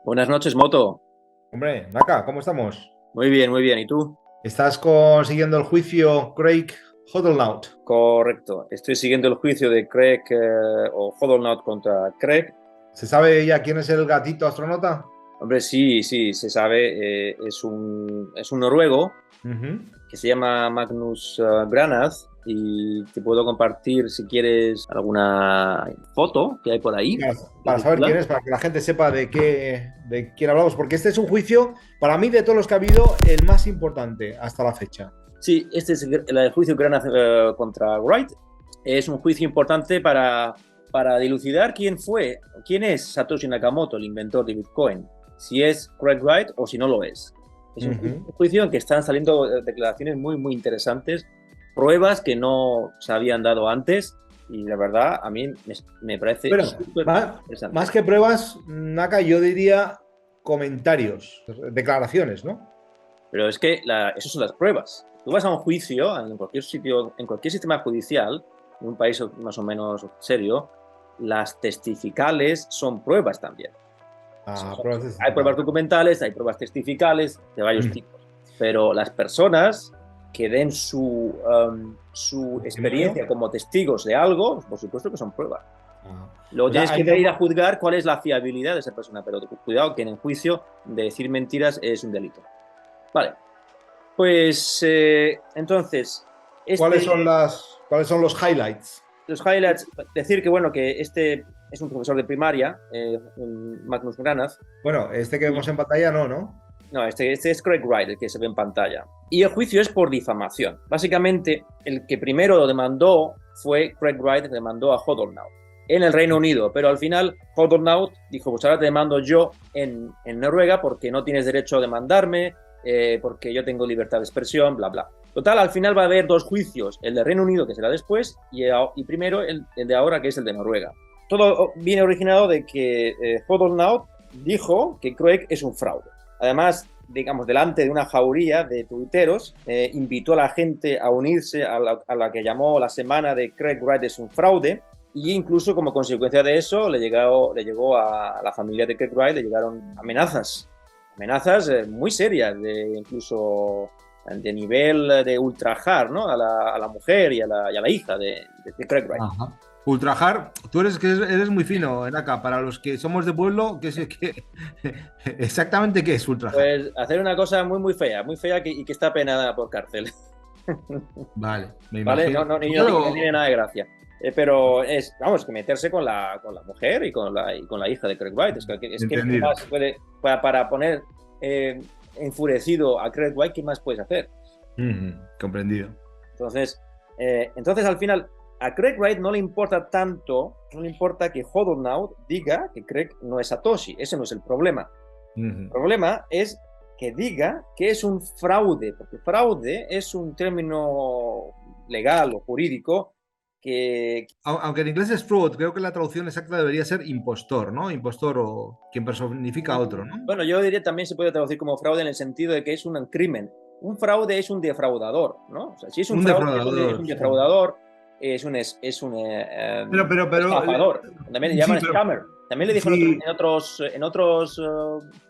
Buenas noches, Moto. Hombre, Naka, ¿cómo estamos? Muy bien, muy bien. ¿Y tú? ¿Estás consiguiendo el juicio Craig Hoddlenaut? Correcto. Estoy siguiendo el juicio de Craig o Hodornaut contra Craig. ¿Se sabe ya quién es el gatito astronauta? Hombre, sí, sí, se sabe. Es un noruego Ujú. que se llama Magnus Granat y te puedo compartir, si quieres, alguna foto que hay por ahí. Para, Que para saber quién circula. es, para que la gente sepa de quién hablamos, porque este es un juicio, para mí, de todos los que ha habido, el más importante hasta la fecha. Sí, este es el juicio Granat contra Wright. Es un juicio importante para dilucidar quién es Satoshi Nakamoto, el inventor de Bitcoin, si es Craig Wright o si no lo es. Es un Ujú. juicio en que están saliendo declaraciones muy, muy interesantes, pruebas que no se habían dado antes y la verdad a mí me parece Pero súper más interesante. que pruebas, Naka, yo diría comentarios, declaraciones, ¿no? Pero es que esas son las pruebas. Tú vas a un juicio en cualquier sitio, en cualquier sistema judicial, en un país más o menos serio, las testificales son pruebas también. Ah, pruebas, Hay pruebas vale. documentales, hay pruebas testificales de varios Mm. tipos. Pero las personas que den su ¿Testimonio? experiencia como testigos de algo, por supuesto que son pruebas. Ah. Luego O sea, tienes que ir a juzgar cuál es la fiabilidad de esa persona, pero cuidado que en el juicio de decir mentiras es un delito. Vale, pues entonces, este, ¿cuáles son los highlights? los highlights, decir que bueno, que este es un profesor de primaria, Magnus Granaz. Bueno, este que vemos Y, en pantalla no. no, este es Craig Wright, el que se ve en pantalla. Y el juicio es por difamación. Básicamente, el que primero lo demandó fue Craig Wright, que demandó a Hodornaut en el Reino Unido, pero al final Hodornaut dijo, pues ahora te demando yo en Noruega porque no tienes derecho a demandarme, porque yo tengo libertad de expresión, bla, bla. Total, al final va a haber dos juicios, el de Reino Unido, que será después, y primero el de ahora, que es el de Noruega. Todo viene originado de que Hodornaut dijo que Craig es un fraude. Además, digamos, delante de una jauría de tuiteros, invitó a la gente a unirse a la que llamó la semana de Craig Wright es un fraude, y incluso como consecuencia de eso le llegó a la familia de Craig Wright, le llegaron amenazas muy serias, incluso de nivel de ultrajar, ¿no? a la mujer y a la hija de Craig Wright. Ajá. Ultrajar, tú eres muy fino, Naka. Para los que somos de pueblo, exactamente qué es ultrajar? Pues hacer una cosa muy, muy fea y que está penada por cárcel. Vale, me ¿Vale? imagino. No, no, no Claro, tiene nada de gracia. Pero vamos, que meterse con la mujer y con la hija de Craig White. Es que ¿qué entendido. más puede, para poner eh, enfurecido a Craig White, ¿qué más puedes hacer? Ujú, comprendido. Entonces al final, a Craig Wright no le importa tanto, no le importa que Hodornaut diga que Craig no es Satoshi. Ese no es el problema. El Ujú. problema es que diga que es un fraude, porque fraude es un término legal o jurídico que, Aunque en inglés es fraud, creo que la traducción exacta debería ser impostor, ¿no? Impostor o quien personifica a otro, ¿no? bueno, yo diría también se puede traducir como fraude en el sentido de que es un crimen. Un fraude es un defraudador, ¿no? O sea, si es un Un fraude, es un defraudador, sí. defraudador, es un Pero, estafador. También le sí, llaman scammer. También le dijo en otros, sí, en otros, en otros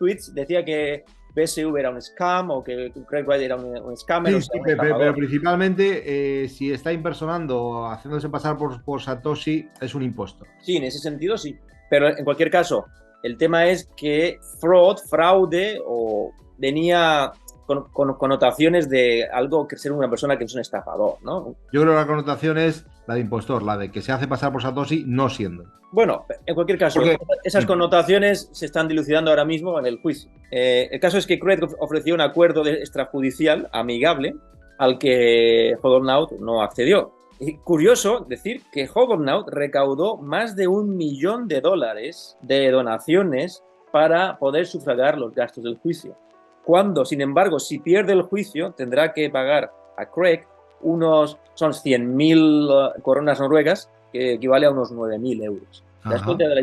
tweets, decía que BSV era un scam o que Craig Wright era un scammer, o sí, sea, sí, un pero estafador. principalmente si está impersonando, haciéndose pasar por Satoshi, es un impostor. Sí, en ese sentido sí. Pero en cualquier caso, el tema es que fraude, o venía con connotaciones de algo que ser una persona que es un estafador, ¿no? Yo creo que la connotación es la de impostor, la de que se hace pasar por Satoshi no siendo. Bueno, en cualquier caso, Porque, esas connotaciones se están dilucidando ahora mismo en el juicio. El caso es que Craig ofreció un acuerdo extrajudicial amigable al que Hodornaut no accedió. Y curioso decir que Hodornaut recaudó más de $1 millón de donaciones para poder sufragar los gastos del juicio. Cuando, sin embargo, si pierde el juicio, tendrá que pagar a Craig son 100.000 coronas noruegas, que equivale a unos 9.000 euros. ¿Te das cuenta ajá,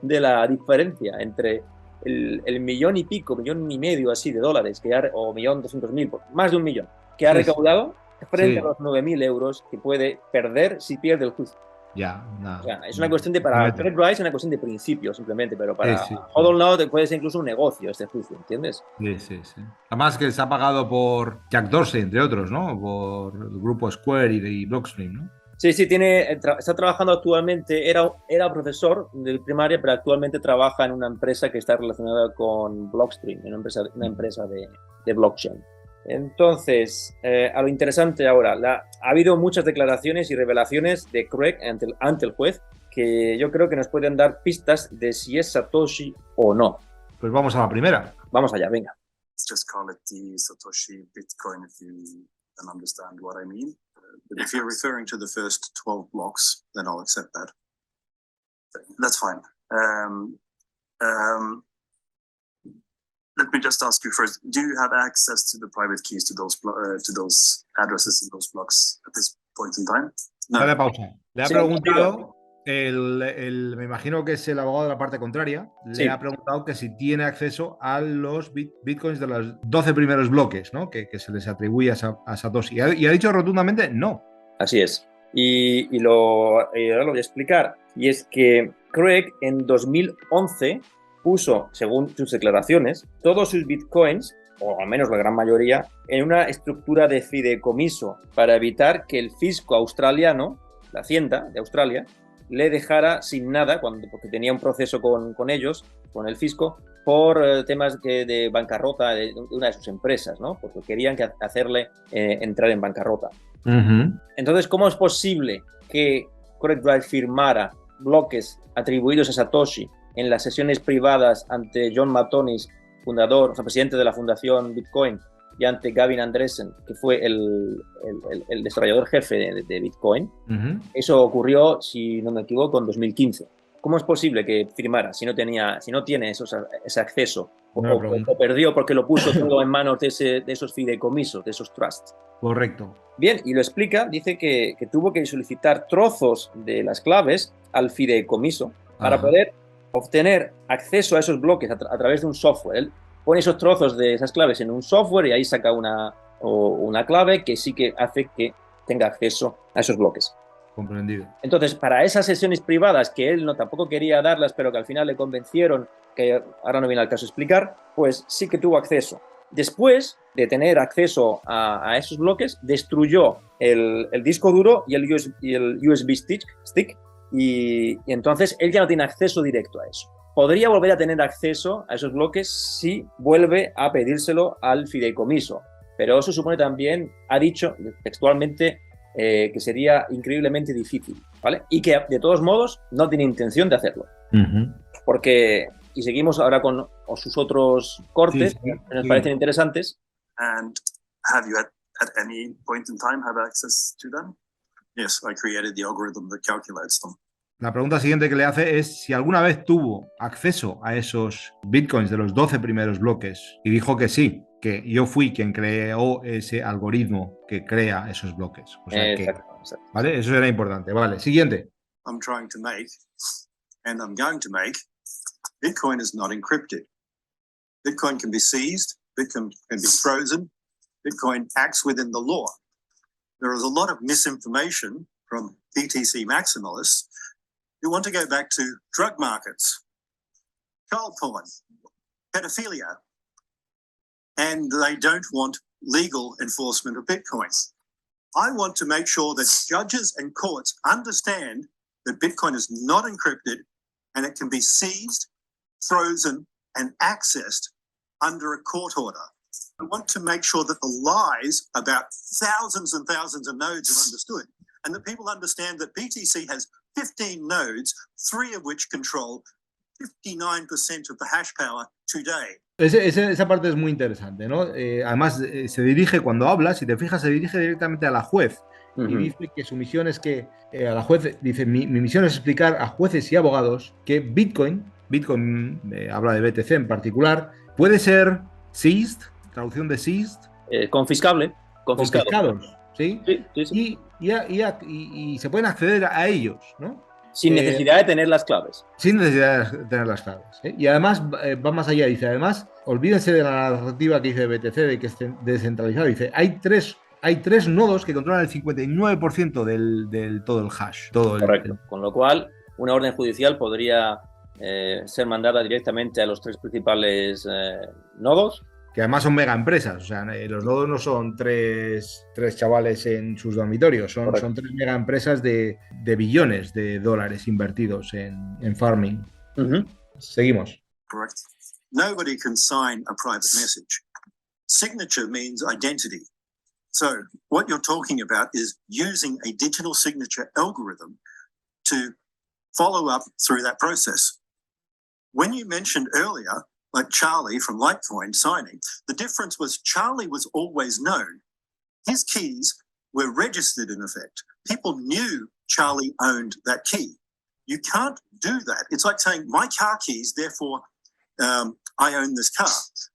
de la diferencia entre el millón y pico, millón y medio así de dólares, o 1.200.000, más de un millón, que ha sí, recaudado frente a sí, los 9.000 euros que puede perder si pierde el juicio? Ya, nada. O sea, es una cuestión de, para Craig Wright es una cuestión de principio simplemente, pero para Hodl puede ser incluso un negocio este juicio, ¿entiendes? Sí, sí, sí. Además que se ha pagado por Jack Dorsey, entre otros, ¿no? Por el grupo Square y Blockstream, ¿no? Sí, sí, está trabajando actualmente, era profesor de primaria, pero actualmente trabaja en una empresa que está relacionada con Blockstream, una empresa de blockchain. Entonces, a lo interesante ahora, ha habido muchas declaraciones y revelaciones de Craig ante el juez que yo creo que nos pueden dar pistas de si es Satoshi o no. Pues vamos a la primera. Vamos allá, venga. Let's just call it the Satoshi Bitcoin if you can understand what I mean. But if you're referring to the first 12 blocks, then I'll accept that. That's fine. Let me just ask you first: do you have access to the private keys to those addresses in those blocks at this point in time? No. Dale pausa. Le ha preguntado, me imagino que es el abogado de la parte contraria, le ha preguntado que si tiene acceso a los bitcoins de los 12 primeros bloques, ¿no? Que se les atribuye a Satoshi. Y ha dicho rotundamente no. Así es. Y ahora lo voy a explicar. Y es que Craig en 2011 puso, según sus declaraciones, todos sus bitcoins, o al menos la gran mayoría, en una estructura de fideicomiso para evitar que el fisco australiano, la Hacienda de Australia, le dejara sin nada, porque tenía un proceso con ellos, con el fisco, por temas de bancarrota de una de sus empresas, ¿no? Porque querían hacerle entrar en bancarrota. Entonces, ¿cómo es posible que Craig Wright firmara bloques atribuidos a Satoshi en las sesiones privadas ante John Matonis, fundador, o sea, presidente de la fundación Bitcoin, y ante Gavin Andresen, que fue el desarrollador jefe de Bitcoin? Eso ocurrió, si no me equivoco, en 2015. ¿Cómo es posible que firmara si no tiene ese acceso? O perdió porque lo puso todo en manos de esos fideicomisos, de esos trusts. Correcto. Bien, y lo explica, dice que tuvo que solicitar trozos de las claves al fideicomiso para poder obtener acceso a esos bloques a través de un software. Él pone esos trozos de esas claves en un software y ahí saca una clave que sí que hace que tenga acceso a esos bloques. Comprendido. Entonces, para esas sesiones privadas que él tampoco quería darlas, pero que al final le convencieron, que ahora no viene al caso explicar, pues sí que tuvo acceso. Después de tener acceso a esos bloques, destruyó el disco duro y el USB stick y entonces él ya no tiene acceso directo a eso. Podría volver a tener acceso a esos bloques si vuelve a pedírselo al fideicomiso, pero eso supone también, ha dicho textualmente, que sería increíblemente difícil, ¿vale? Y que de todos modos no tiene intención de hacerlo. Porque, y seguimos ahora con sus otros cortes, que nos parecen interesantes. And have you at any point in time had access to them? Yes, I created the algorithm that calculates them. La pregunta siguiente que le hace es si alguna vez tuvo acceso a esos bitcoins de los 12 primeros bloques, y dijo que sí, que yo fui quien creó ese algoritmo que crea esos bloques. O sea exacto. ¿Vale? Eso era importante. Vale, siguiente. I'm trying to make, and I'm going to make, Bitcoin is not encrypted. Bitcoin can be seized, Bitcoin can be frozen, Bitcoin acts within the law. There is a lot of misinformation from BTC maximalists who want to go back to drug markets, child porn, pedophilia, and they don't want legal enforcement of Bitcoin. I want to make sure that judges and courts understand that Bitcoin is not encrypted and it can be seized, frozen, and accessed under a court order. I want to make sure that the lies about thousands and thousands of nodes are understood and that people understand that BTC has 15 nodes, 3 of which control 59% of the hash power today. Esa parte es muy interesante, ¿no? Además, se dirige, cuando habla, si te fijas, se dirige directamente a la juez. Y dice que su misión es que, a la juez, dice, mi misión es explicar a jueces y abogados que Bitcoin, habla de BTC en particular, puede ser seized, traducción de seized. Confiscados, ¿sí? Sí. Y se pueden acceder a ellos, ¿no? Sin necesidad de tener las claves. Sin necesidad de tener las claves. Y además va más allá, dice, además, olvídense de la narrativa que dice BTC, de que es descentralizado. Dice, hay 3 hay 3 nodos que controlan el 59% del todo el hash. Correcto. Con lo cual, una orden judicial podría ser mandada directamente a los 3 principales nodos. Que además son mega empresas, o sea, los nodos no son tres chavales en sus dormitorios, son 3 mega empresas de billones de dólares invertidos en farming. Seguimos. Correct. Nobody can sign a private message. Signature means identity. So what you're talking about is using a digital signature algorithm to follow up through that process. When you mentioned earlier, like Charlie from Litecoin signing, the difference was Charlie was always known. His keys were registered in effect. People knew Charlie owned that key. You can't do that. It's like saying my car keys, therefore I own this car.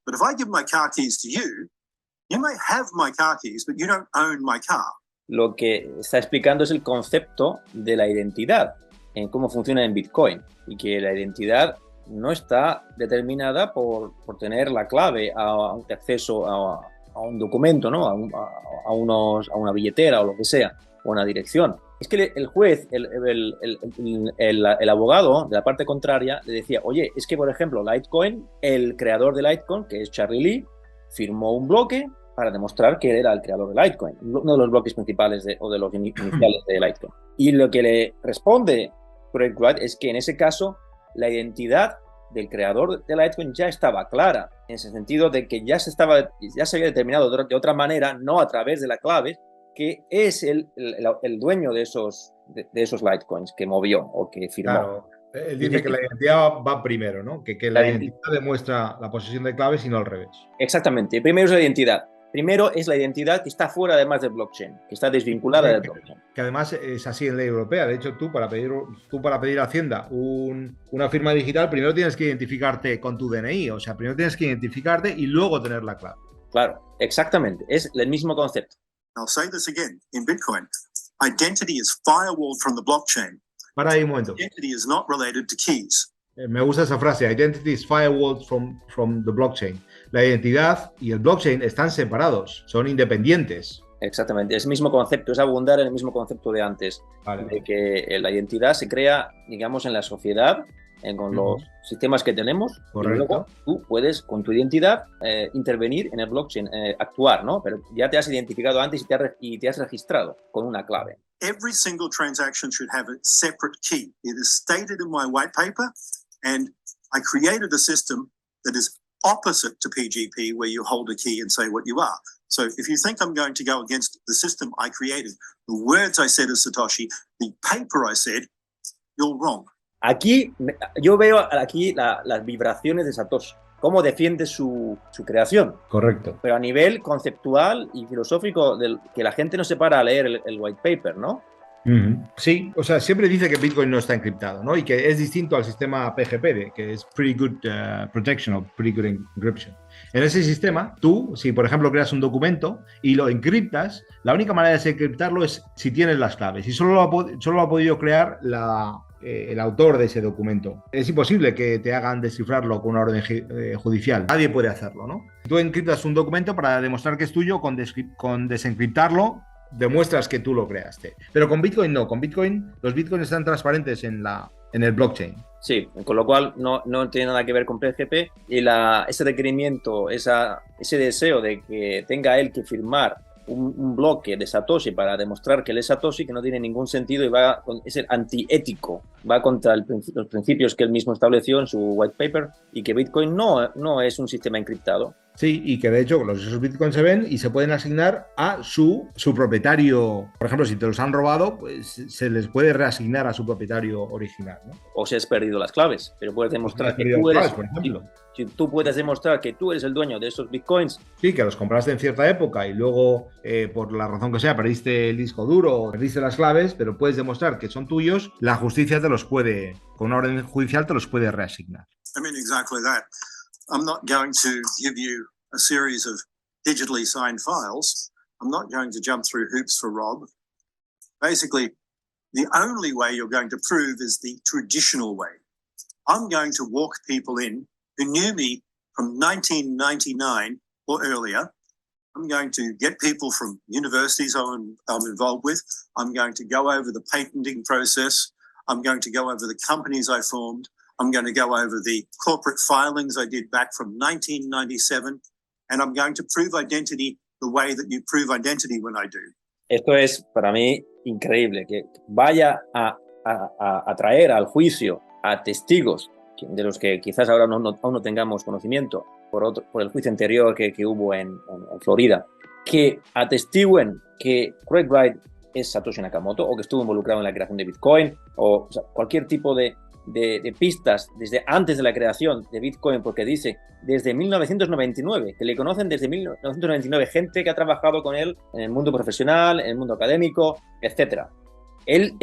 But if I give my car keys to you, you may have my car keys, but you don't own my car. Lo que está explicando es el concepto de la identidad, en cómo funciona en Bitcoin, y que la identidad no está determinada por tener la clave a un acceso a un documento, ¿no? a una billetera o lo que sea, o una dirección. Es que el juez, el abogado de la parte contraria le decía, oye, es que por ejemplo Litecoin, el creador de Litecoin, que es Charlie Lee, firmó un bloque para demostrar que él era el creador de Litecoin, uno de los bloques principales o de los iniciales de Litecoin. Y lo que le responde Craig Wright es que en ese caso la identidad del creador de Litecoin ya estaba clara, en ese sentido de que ya se había determinado de otra manera, no a través de la clave, que es el dueño de esos Litecoins que movió o que firmó. Claro, él dice que la identidad va primero, ¿no? Que la identidad demuestra la posesión de claves y no al revés. Exactamente. Primero es la identidad. Primero es la identidad que está fuera además del blockchain, que está desvinculada del blockchain. Que además es así en ley europea. De hecho, tú para pedir a Hacienda una firma digital, primero tienes que identificarte con tu DNI. O sea, primero tienes que identificarte y luego tener la clave. Claro, exactamente. Es el mismo concepto. I'll say this again. In Bitcoin, identity is firewalled from the blockchain. Para ahí un momento. Identity is not related to keys. Me gusta esa frase. Identity is firewalled from the blockchain. La identidad y el blockchain están separados, son independientes. Exactamente, es el mismo concepto, es abundar en el mismo concepto de antes, de que la identidad se crea, digamos, en la sociedad, con los sistemas que tenemos. Correcto. Y luego tú puedes, con tu identidad, intervenir en el blockchain, actuar, ¿no? Pero ya te has identificado antes y te has registrado con una clave. Every single transaction should have a separate key. It is stated in my white paper, and I created a system that is opposite to PGP, where you hold a key and say what you are. So if you think I'm going to go against the system I created, the words I said as Satoshi, the paper I said, you're wrong. Aquí yo veo aquí las vibraciones de Satoshi, cómo defiende su creación. Correcto. Pero a nivel conceptual y filosófico, que la gente no se para a leer el white paper, ¿no? Sí, o sea, siempre dice que Bitcoin no está encriptado, ¿no? Y que es distinto al sistema PGP, que es Pretty Good Protection o Pretty Good Encryption. En ese sistema, tú, si por ejemplo creas un documento y lo encriptas, la única manera de desencriptarlo es si tienes las claves. Y solo lo ha podido crear el autor de ese documento. Es imposible que te hagan descifrarlo con una orden judicial. Nadie puede hacerlo, ¿no? Tú encriptas un documento para demostrar que es tuyo, con desencriptarlo demuestras que tú lo creaste. Pero con Bitcoin no. Con Bitcoin, los Bitcoins están transparentes en el blockchain. Sí, con lo cual no tiene nada que ver con PGP y ese requerimiento, ese deseo de que tenga él que firmar un bloque de Satoshi para demostrar que él es Satoshi, que no tiene ningún sentido y es el antiético, va contra los principios que él mismo estableció en su white paper, y que Bitcoin no es un sistema encriptado. Sí, y que de hecho esos bitcoins se ven y se pueden asignar a su propietario. Por ejemplo, si te los han robado, pues se les puede reasignar a su propietario original, ¿no? O si has perdido las claves, pero puedes demostrar que tú eres, por ejemplo. Si tú puedes demostrar que tú eres el dueño de esos bitcoins. Sí, que los compraste en cierta época y luego, por la razón que sea, perdiste el disco duro o perdiste las claves, pero puedes demostrar que son tuyos, la justicia te los puede, con una orden judicial te los puede reasignar. I mean, exactly that. I'm not going to give you a series of digitally signed files. I'm not going to jump through hoops for Rob. Basically, the only way you're going to prove is the traditional way. I'm going to walk people in who knew me from 1999 or earlier. I'm going to get people from universities I'm involved with. I'm going to go over the patenting process. I'm going to go over the companies I formed. I'm going to go over the corporate filings I did back from 1997. And I'm going to prove identity the way that you prove identity when I do. Esto es para mí increíble, que vaya a traer al juicio a testigos de los que quizás ahora aún no tengamos conocimiento por el juicio anterior que hubo en Florida, que atestiguen que Craig Wright es Satoshi Nakamoto o que estuvo involucrado en la creación de Bitcoin o sea, cualquier tipo de pistas desde antes de la creación de Bitcoin, porque dice desde 1999, que le conocen desde 1999, gente que ha trabajado con él en el mundo profesional, en el mundo académico, etc. Él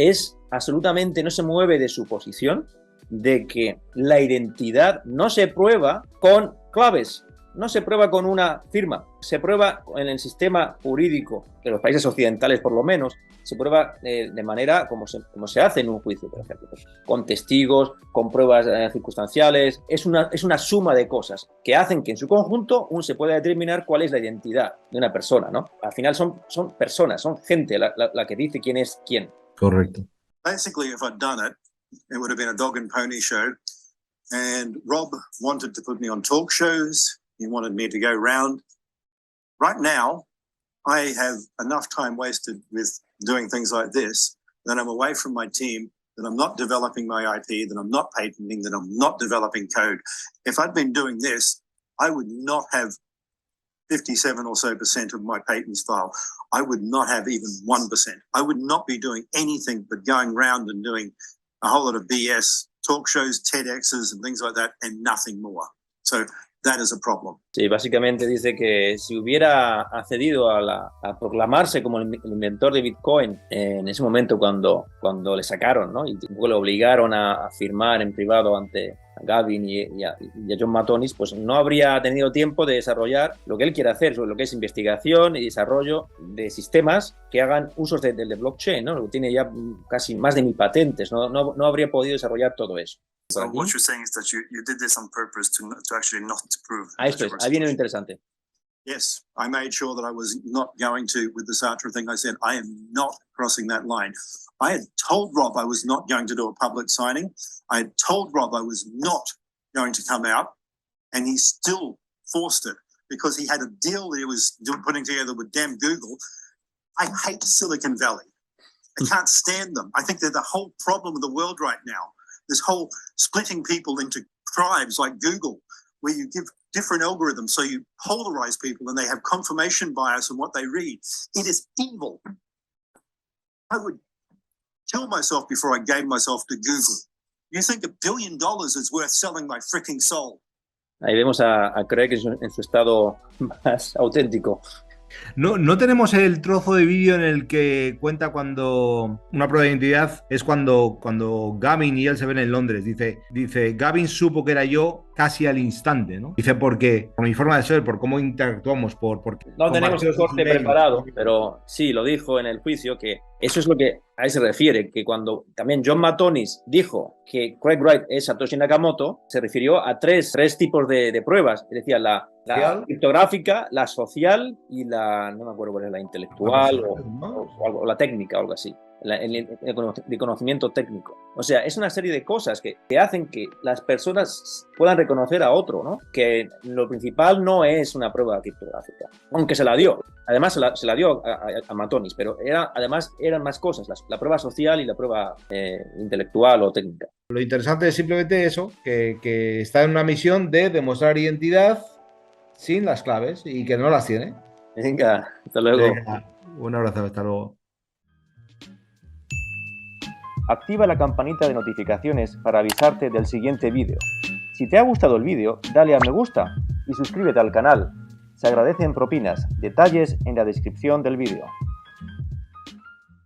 absolutamente no se mueve de su posición de que la identidad no se prueba con claves, no se prueba con una firma, se prueba en el sistema jurídico de los países occidentales por lo menos, se prueba de manera como se hace en un juicio, por ejemplo, pues, con testigos, con pruebas circunstanciales. Es una suma de cosas que hacen que en su conjunto uno se pueda determinar cuál es la identidad de una persona, ¿no? Al final son personas, son gente la que dice quién es quién. Correcto. Basically, if I'd done it, it would have been a dog and pony show. And Rob wanted to put me on talk shows. He wanted me to go round. Right now, I have enough time wasted with doing things like this, that I'm away from my team, that I'm not developing my IP, that I'm not patenting, that I'm not developing code. If I'd been doing this, I would not have 57% or so of my patents filed. I would not have even 1%. I would not be doing anything but going round and doing a whole lot of BS, talk shows, TEDx's and things like that, and nothing more. So that is a problem. Sí, básicamente dice que si hubiera accedido a proclamarse como el inventor de Bitcoin en ese momento cuando le sacaron, ¿no? Y le obligaron a firmar en privado ante a Gavin y a John Matonis, pues no habría tenido tiempo de desarrollar lo que él quiere hacer, lo que es investigación y desarrollo de sistemas que hagan usos de blockchain, ¿no? Tiene ya casi más de 1000 patentes, no habría podido desarrollar todo eso. So what you're saying is that you did this on purpose to actually not prove. Esto es, ahí viene lo interesante. Yes, I made sure that I was not going to, with the Sartre thing, I said, I am not crossing that line. I had told Rob I was not going to do a public signing. I had told Rob I was not going to come out, and he still forced it because he had a deal that he was putting together with damn Google. I hate Silicon Valley. I can't stand them. I think they're the whole problem of the world right now. This whole splitting people into tribes like Google, where you give different algorithms, so you polarize people and they have confirmation bias in what they read. It is evil. I would kill myself before I gave myself to Google. You think $1 billion is worth selling my freaking soul? Ahí vemos a Craig en su estado más auténtico. No tenemos el trozo de vídeo en el que cuenta cuando una prueba de identidad es cuando Gavin y él se ven en Londres. Dice Gavin supo que era yo casi al instante, ¿no? Dice porque por mi forma de ser, por cómo interactuamos, no tenemos el corte preparado, pero sí lo dijo en el juicio que eso es lo que a él se refiere, que cuando también John Matonis dijo que Craig Wright es Satoshi Nakamoto, se refirió a tres tipos de pruebas, es decir, la criptográfica, la social y no me acuerdo cuál es, la intelectual o la técnica o algo así, de conocimiento técnico. O sea, es una serie de cosas que hacen que las personas puedan reconocer a otro, ¿no? Que lo principal no es una prueba criptográfica, aunque se la dio. Además, se la dio a Matonis, pero además eran más cosas, la prueba social y la prueba intelectual o técnica. Lo interesante es simplemente eso, que está en una misión de demostrar identidad sin las claves y que no las tiene. Venga, hasta luego. Venga, un abrazo, hasta luego. Activa la campanita de notificaciones para avisarte del siguiente vídeo. Si te ha gustado el vídeo, dale a me gusta y suscríbete al canal. Se agradecen propinas, detalles en la descripción del vídeo.